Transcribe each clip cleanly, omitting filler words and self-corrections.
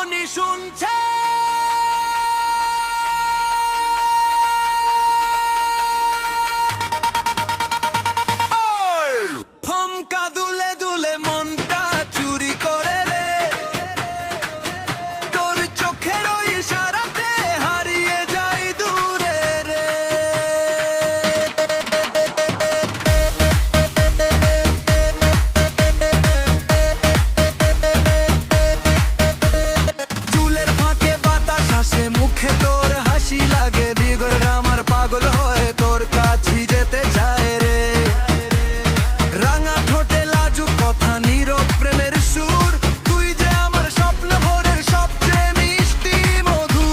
মনি শুনছে থমকা দুলে দুলে মনটা চুরি করে রে তোর চোখের ওই ইশারাতে হারিয়ে যাই দূরে রে চুলের ফাঁকে বাতাস আসে মুখে তোর হাসি লাগে হৃদয় আমার পাগল হয়ে তোর কাছে যেতে চায় রে রাঙা ঠোঁটে লাজুক কথা নীরব প্রেমের সুর তুই যে আমার স্বপ্ন ভোরের সবচেয়ে মিষ্টি মধু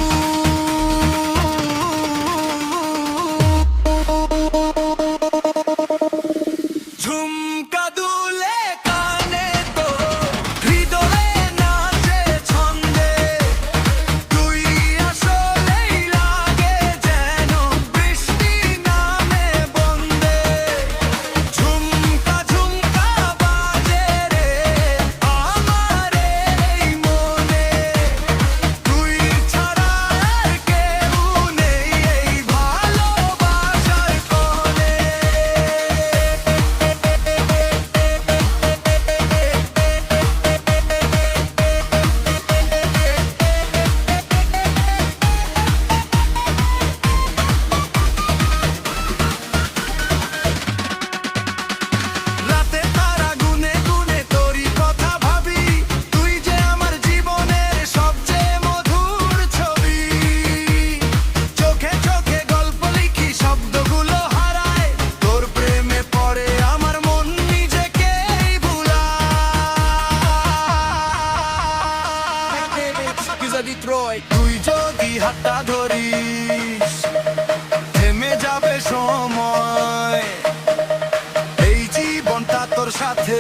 ঝুমকা দুলে কানে তো হৃদয়ে নাচে ছন্দে তুই আসলেই লাগে যেন বৃষ্টি নামে বন্দে ঝুমকা ঝুমকা বাজে রে আমার এই মনে তুই ছাড়া আর কেউ নেই এই ভালোবাসার কোণে রাতে তারা গুনে গুনে তোরই কথা ভাবি তুই যে আমার জীবনের সবচেয়ে মধুর ছবি চোখে চোখে গল্প লিখি শব্দগুলো হারায় তোর প্রেমে পড়ে আমার মন নিজেকেই ভুলায় তুই যদি হাতটা ধরিস থেমে যাবে সময় এই জীবনটা তোর সাথে